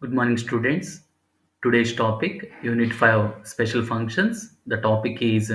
Good morning, students. Today's topic, Unit 5, Special Functions. The topic is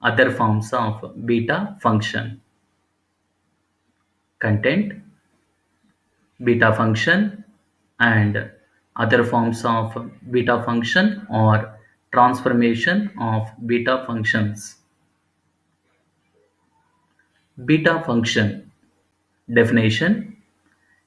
Other Forms of Beta Function. Content, beta function, and other forms of beta function or transformation of beta functions. Beta function. Definition.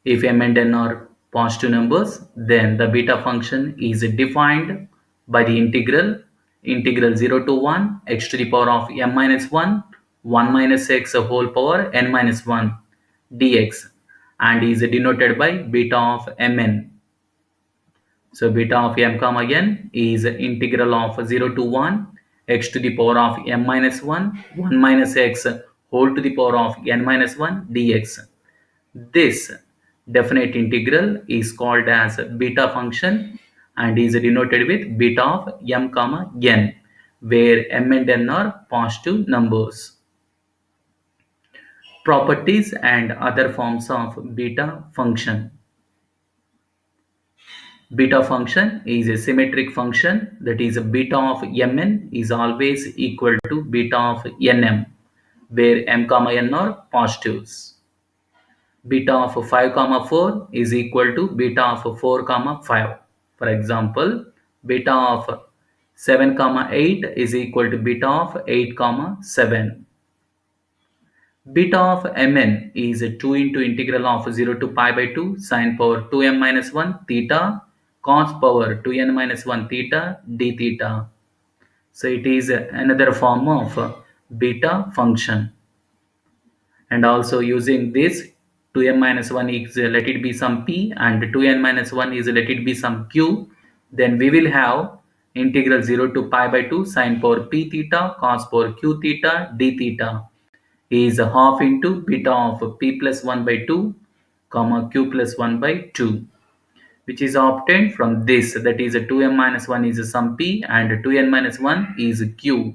If m and n are positive numbers, then the beta function is defined by the integral 0 to 1 x to the power of m minus 1, 1 minus x whole power n minus 1 dx, and is denoted by beta of mn. So beta of m comma n is integral of 0 to 1 x to the power of m minus 1, 1 minus x whole to the power of n minus 1 dx. This definite integral is called as beta function and is denoted with beta of m comma n, where m and n are positive numbers. Properties and other forms of beta function. Beta function is a symmetric function, that is beta of mn is always equal to beta of nm, where m comma n are positives. Beta of 5 comma 4 is equal to beta of 4 comma 5. For example, beta of 7 comma 8 is equal to beta of 8 comma 7. Beta of mn is 2 into integral of 0 to pi by 2 sine power 2m minus 1 theta cos power 2n minus 1 theta d theta. So it is another form of beta function. And also using this 2m minus 1 is let it be some p and 2n minus 1 is let it be some q, then we will have integral 0 to pi by 2 sine power p theta cos power q theta d theta is half into beta of p plus 1 by 2 comma q plus 1 by 2, which is obtained from this, that is 2m minus 1 is some p and 2n minus 1 is q.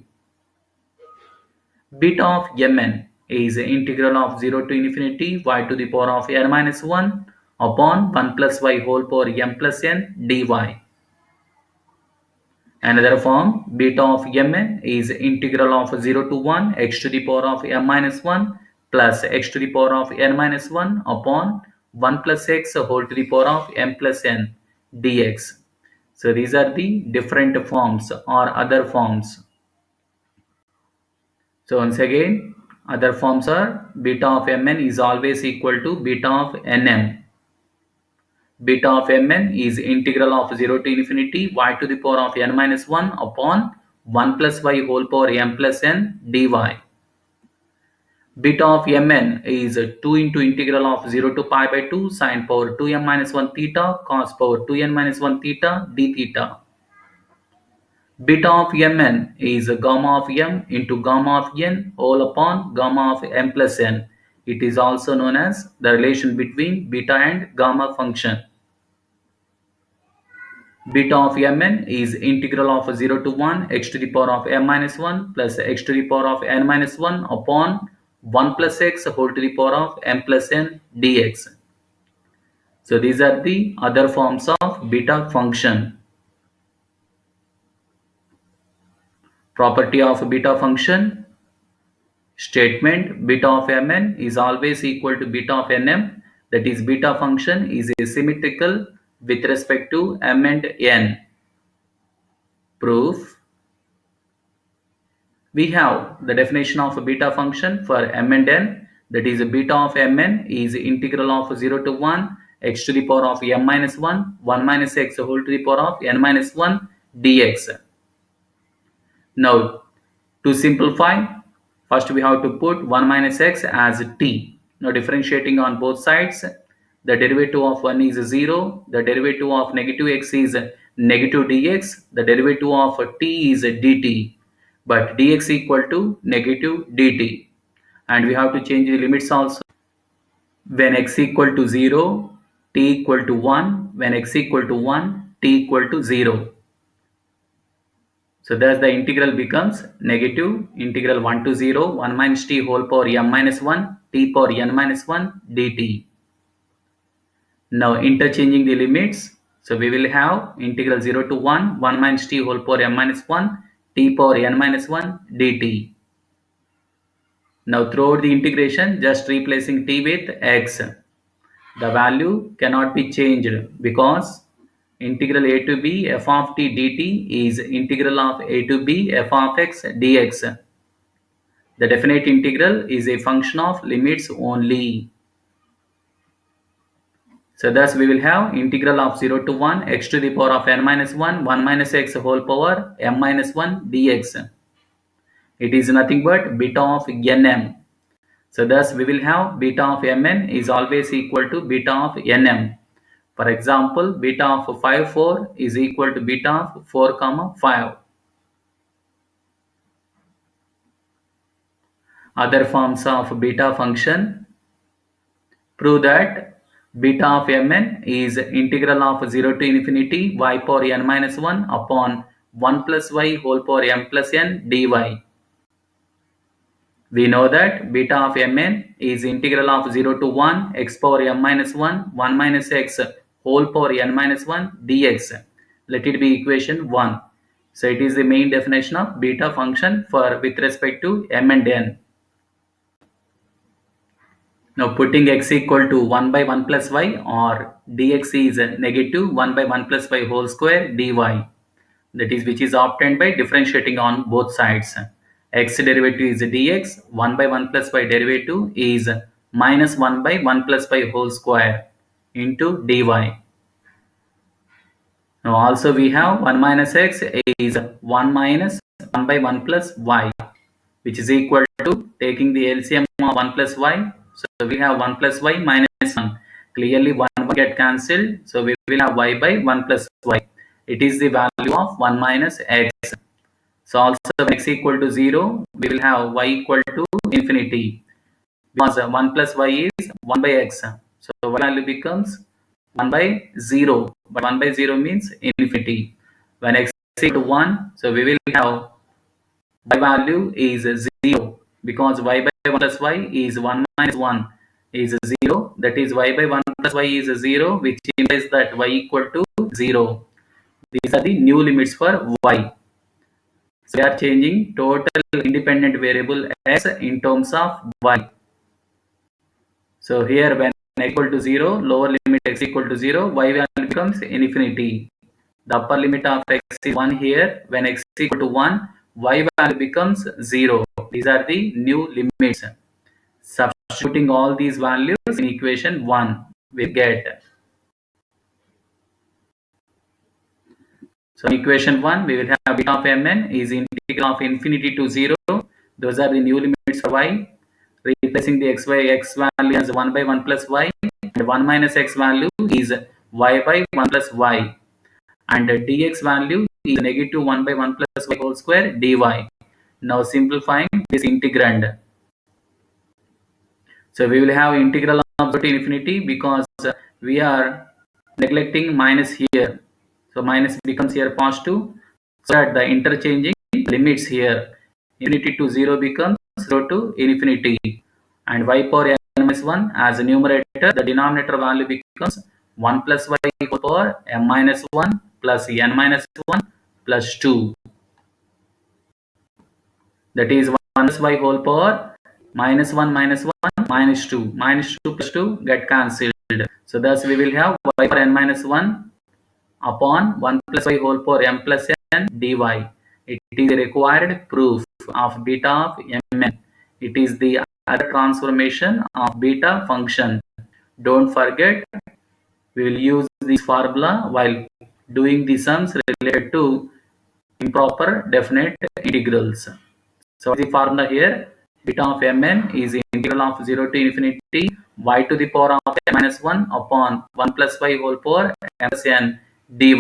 Beta of mn is integral of 0 to infinity y to the power of n minus 1 upon 1 plus y whole power m plus n dy. Another form, beta of mn is integral of 0 to 1 x to the power of m minus 1 plus x to the power of n minus 1 upon 1 plus x whole to the power of m plus n dx. So these are the different forms or other forms. So once again, other forms are beta of mn is always equal to beta of nm. Beta of mn is integral of 0 to infinity y to the power of n minus 1 upon 1 plus y whole power m plus n dy. Beta of mn is 2 into integral of 0 to pi by 2 sine power 2m minus 1 theta cos power 2n minus 1 theta d theta. Beta of mn is gamma of m into gamma of n all upon gamma of m plus n. It is also known as the relation between beta and gamma function. Beta of mn is integral of 0 to 1 x to the power of m minus 1 plus x to the power of n minus 1 upon 1 plus x whole to the power of m plus n dx. So these are the other forms of beta function. Property of beta function. Statement, beta of mn is always equal to beta of nm, that is beta function is symmetrical with respect to m and n. Proof. We have the definition of a beta function for m and n, that is beta of mn is integral of 0 to 1 x to the power of m minus 1, 1 minus x whole to the power of n minus 1 dx. Now to simplify, first we have to put 1 minus x as t. Now differentiating on both sides, the derivative of 1 is 0, the derivative of negative x is negative dx, the derivative of t is dt, but dx equal to negative dt. And we have to change the limits also. When x equal to 0, t equal to 1, when x equal to 1, t equal to 0. So thus the integral becomes negative integral 1 to 0 1 minus t whole power m minus 1 t power n minus 1 dt. Now interchanging the limits. So we will have integral 0 to 1, 1 minus t whole power m minus 1, t power n minus 1 dt. Now throughout the integration, just replacing t with x. The value cannot be changed because integral a to b f of t dt is integral of a to b f of x dx. The definite integral is a function of limits only. So thus we will have integral of 0 to 1 x to the power of n minus 1, 1 minus x whole power m minus 1 dx. It is nothing but beta of nm. So thus we will have beta of mn is always equal to beta of nm. For example, beta of 5, 4 is equal to beta of 4, 5. Other forms of beta function prove that beta of mn is integral of 0 to infinity y power n minus 1 upon 1 plus y whole power m plus n dy. We know that beta of mn is integral of 0 to 1 x power m minus 1, 1 minus x whole power n minus 1 dx. Let it be equation 1. So it is the main definition of beta function for with respect to m and n. Now putting x equal to 1 by 1 plus y or dx is negative 1 by 1 plus y whole square dy. That is which is obtained by differentiating on both sides. X derivative is dx, 1 by 1 plus y derivative is minus 1 by 1 plus y whole square into dy. Now also we have 1 minus x is 1 minus 1 by 1 plus y, which is equal to taking the LCM of 1 plus y. So we have 1 plus y minus 1. Clearly 1 will get cancelled. So we will have y by 1 plus y. It is the value of 1 minus x. So also when x equal to 0, we will have y equal to infinity. Because 1 plus y is 1 by x. So y value becomes 1 by 0. But 1 by 0 means infinity. When x is equal to 1, so we will have y value is 0. Because y by 1 plus y is 1 minus 1 is 0. That is y by 1 plus y is 0, which implies that y equal to 0. These are the new limits for y. So we are changing total independent variable x in terms of y. So here when x equal to 0, lower limit x equal to 0, y value becomes infinity. The upper limit of x is 1 here. When x is equal to 1, y value becomes 0. These are the new limits. Substituting all these values in equation 1, we get. So in equation 1, we will have beta of mn is integral of infinity to 0. Those are the new limits for y. Replacing the x value as 1 by 1 plus y, and 1 minus x value is y by 1 plus y, and dx value is negative 1 by 1 plus y whole square dy. Now simplifying this integrand. So we will have integral of 0 to infinity because we are neglecting minus here. So minus becomes here positive. So that the interchanging limits here. Infinity to 0 becomes 0 to infinity. And y power n minus 1 as a numerator, the denominator value becomes 1 plus y power m minus 1 plus n minus 1 plus 2. That is 1 plus y whole power minus 1 minus 1 minus 2. Minus 2 plus 2 get cancelled. So thus we will have y power n minus 1 upon 1 plus y whole power m plus n dy. It is a required proof of beta of mn. It is the other transformation of beta function. Don't forget, we will use this formula while doing the sums related to improper definite integrals. So the formula here, beta of mn is integral of 0 to infinity y to the power of n minus 1 upon 1 plus y whole power m plus n dy.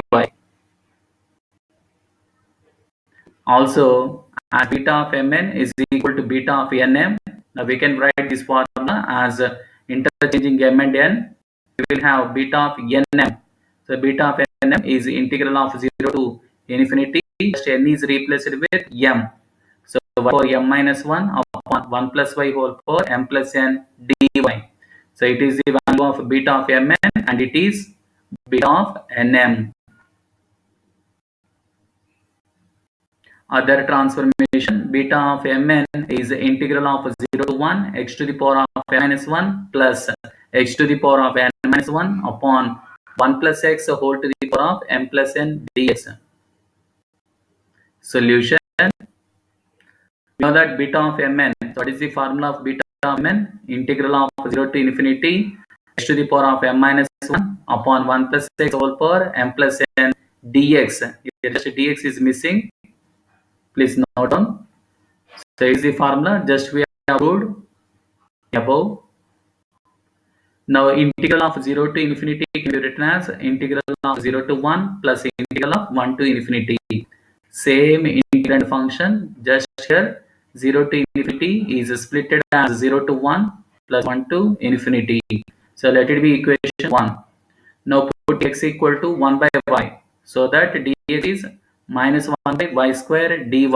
Also, as beta of mn is equal to beta of nm, now we can write this formula as interchanging m and n. We will have beta of nm. So beta of nm is integral of 0 to infinity. Just n is replaced with m. So y power m minus 1 upon 1 plus y whole power m plus n dy. So it is the value of beta of mn, and it is beta of nm. Other transformation, beta of mn is the integral of 0 to 1 x to the power of n minus 1 plus x to the power of n minus 1 upon 1 plus x whole to the power of m plus n dx. Solution. We know that beta of mn, so what is the formula of beta of mn? Integral of 0 to infinity x to the power of m minus 1 upon 1 plus x whole power m plus n dx. Here just dx is missing. Please note down. So is the formula just we have proved above. Now integral of 0 to infinity can be written as integral of 0 to 1 plus integral of 1 to infinity. Same integrand function, just here 0 to infinity is split as 0 to 1 plus 1 to infinity. So let it be equation 1. Now put x equal to 1 by y, so that dx is minus 1 by y square dy.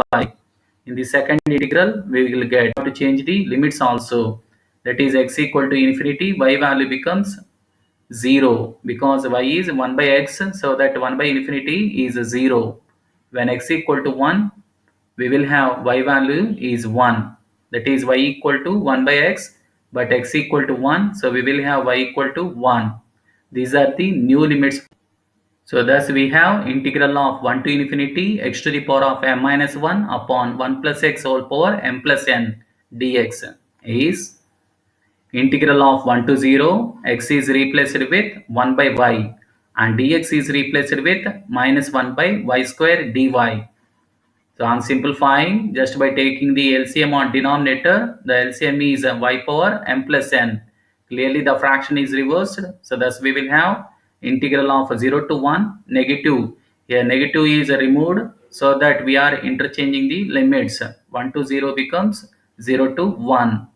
In the second integral, we will get to change the limits also. That is x equal to infinity, y value becomes 0 because y is 1 by x, so that 1 by infinity is 0. When x equal to 1, we will have y value is 1. That is y equal to 1 by x, but x equal to 1, so we will have y equal to 1. These are the new limits. So thus we have integral of 1 to infinity x to the power of m minus 1 upon 1 plus x whole power m plus n dx is integral of 1 to 0, x is replaced with 1 by y and dx is replaced with minus 1 by y square dy. So on simplifying, just by taking the LCM on denominator, the LCM is y power m plus n. Clearly the fraction is reversed. So thus we will have integral of 0 to 1 negative. Here negative is removed so that we are interchanging the limits. 1 to 0 becomes 0 to 1.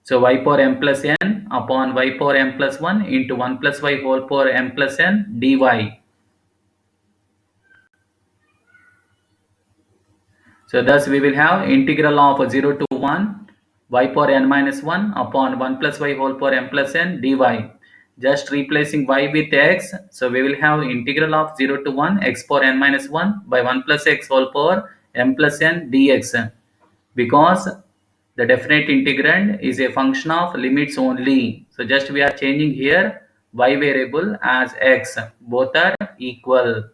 So y power m plus n upon y power m plus 1 into 1 plus y whole power m plus n dy. So thus we will have integral of 0 to 1 y power n minus 1 upon 1 plus y whole power m plus n dy. Just replacing y with x, so we will have integral of 0 to 1 x power n minus 1 by 1 plus x whole power m plus n dx. Because the definite integrand is a function of limits only. So just we are changing here y variable as x. Both are equal.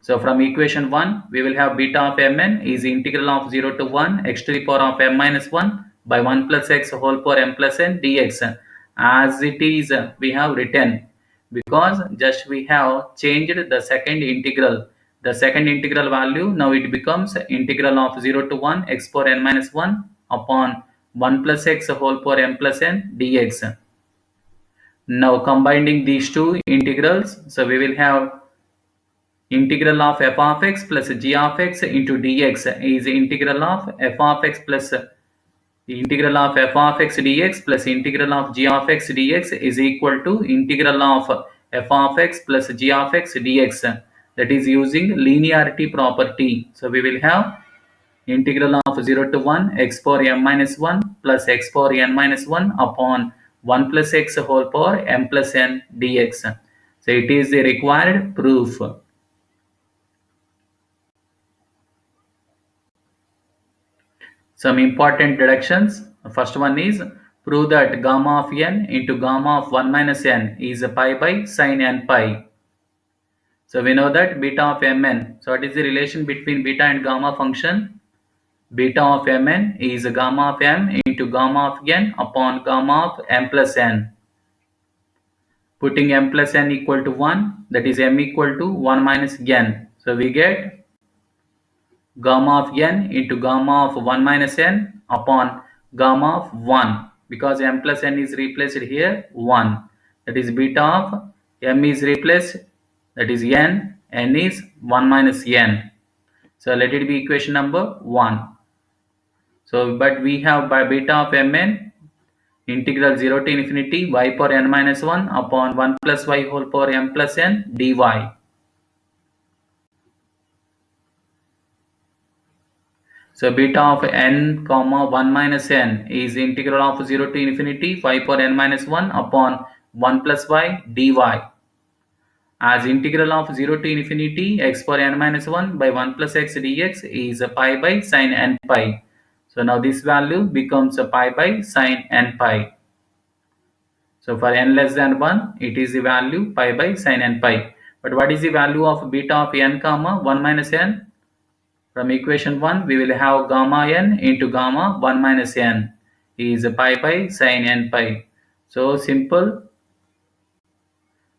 So from equation 1, we will have beta of mn is integral of 0 to 1 x to the power of m minus 1 by 1 plus x whole power m plus n dx. As it is, we have written because just we have changed the second integral. The second integral value, now it becomes integral of 0 to 1 x power n minus 1 upon 1 plus x whole power m plus n dx. Now combining these two integrals, so we will have integral of f of x plus g of x into dx is integral of f of x plus integral of f of x dx plus integral of g of x dx is equal to integral of f of x plus g of x dx. That is using linearity property. So we will have integral of 0 to 1 x power m minus 1 plus x power n minus 1 upon 1 plus x whole power m plus n dx. So it is the required proof. Some important deductions. First one is prove that gamma of n into gamma of 1 minus n is pi by sine n pi. So we know that beta of mn. So what is the relation between beta and gamma function? Beta of mn is gamma of m into gamma of n upon gamma of m plus n. Putting m plus n equal to 1, that is m equal to 1 minus n. So we get gamma of n into gamma of 1 minus n upon gamma of 1, because m plus n is replaced here 1, that is beta of m is replaced, that is n is 1 minus n. So let it be equation number 1. So but we have by beta of mn integral 0 to infinity y power n minus 1 upon 1 plus y whole power m plus n dy. So beta of n comma 1 minus n is integral of 0 to infinity y power n minus 1 upon 1 plus y dy, as integral of 0 to infinity x power n minus 1 by 1 plus x dx is pi by sine n pi. So now this value becomes pi by sine n pi. So for n less than 1, it is the value pi by sine n pi. But what is the value of beta of n comma 1 minus n? From equation 1, we will have gamma n into gamma 1 minus n is pi by sine n pi. So simple.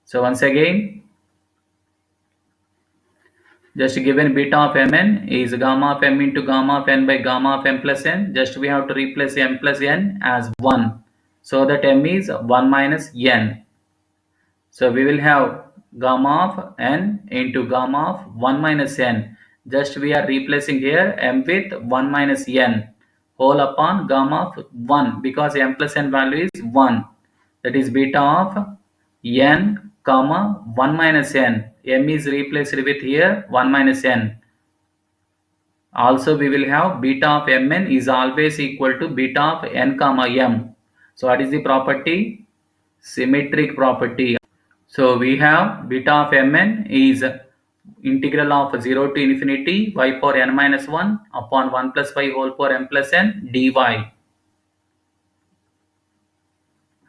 So once again, just given beta of mn is gamma of m into gamma of n by gamma of m plus n. Just we have to replace m plus n as 1. So that m is 1 minus n. So we will have gamma of n into gamma of 1 minus n. Just we are replacing here m with 1 minus n whole upon gamma of 1 because m plus n value is 1. That is beta of n comma 1 minus n. M is replaced with here 1 minus n. Also we will have beta of mn is always equal to beta of n comma m. So what is the property? Symmetric property. So we have beta of mn is integral of 0 to infinity y power n minus 1 upon 1 plus y whole power m plus n dy.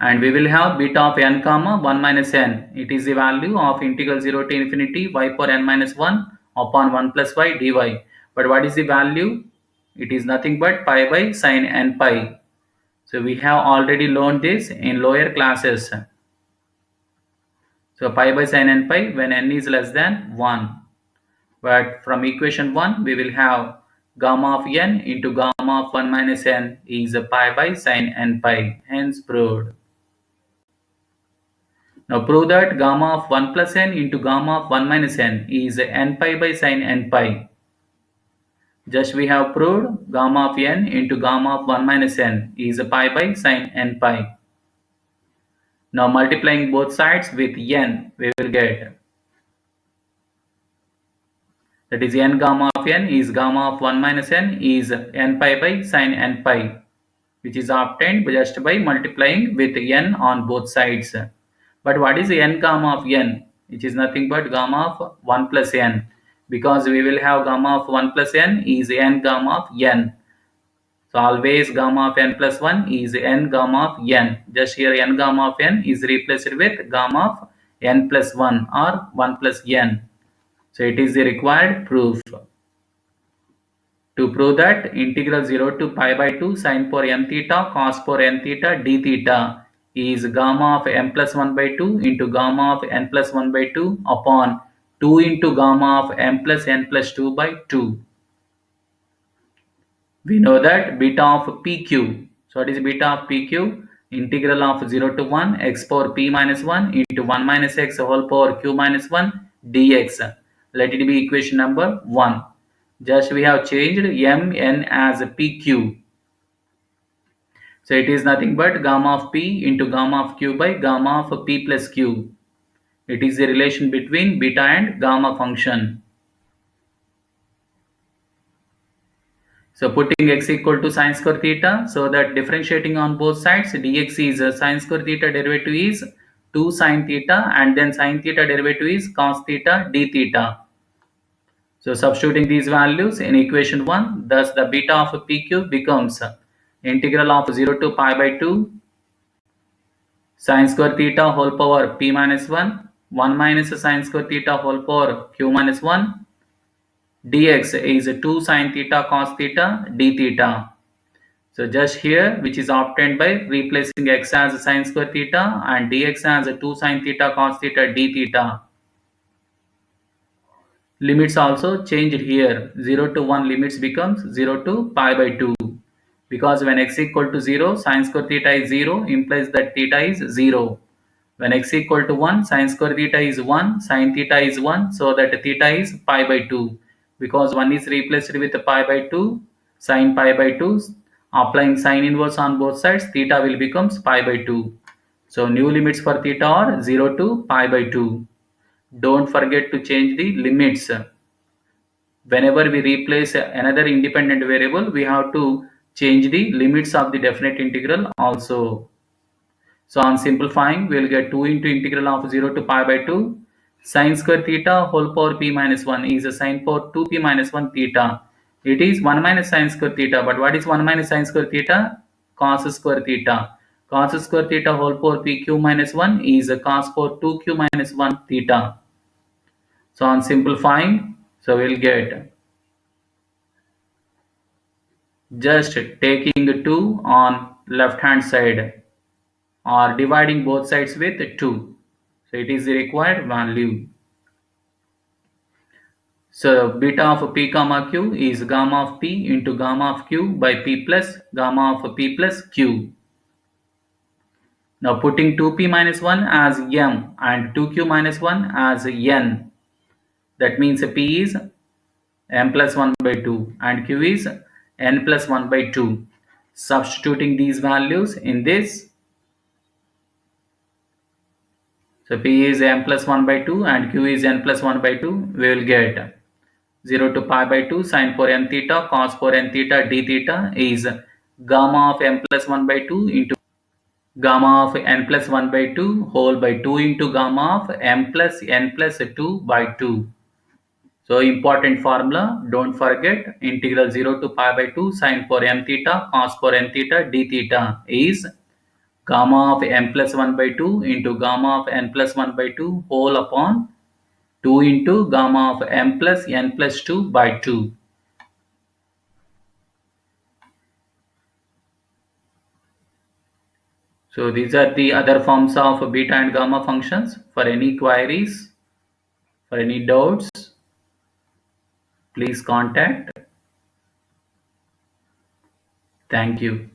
And we will have beta of n comma 1 minus n. It is the value of integral 0 to infinity y power n minus 1 upon 1 plus y dy. But what is the value? It is nothing but pi by sine n pi. So we have already learned this in lower classes. So pi by sine n pi when n is less than 1. But from equation 1 we will have gamma of n into gamma of 1 minus n is pi by sine n pi. Hence proved. Now prove that gamma of 1 plus n into gamma of 1 minus n is n pi by sine n pi. Just we have proved gamma of n into gamma of 1 minus n is pi by sine n pi. Now multiplying both sides with n, we will get, that is n gamma of n is gamma of 1 minus n is n pi by sine n pi, which is obtained just by multiplying with n on both sides. But what is n gamma of n? Which is nothing but gamma of 1 plus n, because we will have gamma of 1 plus n is n gamma of n. So always gamma of n plus 1 is n gamma of n. Just here n gamma of n is replaced with gamma of n plus 1 or 1 plus n. So it is the required proof. To prove that integral 0 to pi by 2 sine power n theta cos power n theta d theta is gamma of m plus 1 by 2 into gamma of n plus 1 by 2 upon 2 into gamma of m plus n plus 2 by 2. We know that beta of pq. So what is beta of pq? Integral of 0 to 1 x power p minus 1 into 1 minus x whole power q minus 1 dx. Let it be equation number 1. Just we have changed mn as pq. So it is nothing but gamma of p into gamma of q by gamma of p plus q. It is the relation between beta and gamma function. So putting x equal to sine square theta, so that differentiating on both sides, dx is sine square theta derivative is 2 sine theta, and then sine theta derivative is cos theta d theta. So substituting these values in equation 1, thus the beta of pq becomes integral of 0 to pi by 2 sine square theta whole power p minus 1, 1 minus sine square theta whole power q minus 1 dx is 2 sine theta cos theta d theta. So just here, which is obtained by replacing x as sine square theta and dx as 2 sine theta cos theta d theta. Limits also changed here. 0 to 1 limits becomes 0 to pi by 2. Because when x equal to 0, sine square theta is 0, implies that theta is 0. When x equal to 1, sine square theta is 1, sine theta is 1, so that theta is pi by 2. Because 1 is replaced with pi by 2, sine pi by 2, applying sine inverse on both sides, theta will becomes pi by 2. So new limits for theta are 0 to pi by 2. Don't forget to change the limits. Whenever we replace another independent variable, we have to change the limits of the definite integral also. So on simplifying, we'll get 2 into integral of 0 to pi by 2 sine square theta whole power p minus 1 is a sine power 2p minus 1 theta. It is 1 minus sine square theta. But what is 1 minus sine square theta? Cos square theta. Cos square theta whole power pq minus 1 is a cos power 2q minus 1 theta. So on simplifying, so we'll get just taking 2 on left hand side or dividing both sides with 2. So it is the required value. So beta of p comma q is gamma of p into gamma of q by p plus gamma of p plus q. Now putting 2p minus 1 as m and 2q minus 1 as n. That means p is m plus 1 by 2 and q is n plus 1 by 2. Substituting these values in this, so p is m plus 1 by 2 and q is n plus 1 by 2, we will get 0 to pi by 2 sine 4 n theta cos 4 n theta d theta is gamma of m plus 1 by 2 into gamma of n plus 1 by 2 whole by 2 into gamma of m plus n plus 2 by 2. So important formula, don't forget, integral 0 to pi by 2 sine 4 m theta cos 4 n theta d theta is gamma of m plus 1 by 2 into gamma of n plus 1 by 2 whole upon 2 into gamma of m plus n plus 2 by 2. So these are the other forms of beta and gamma functions. For any queries, for any doubts, please contact. Thank you.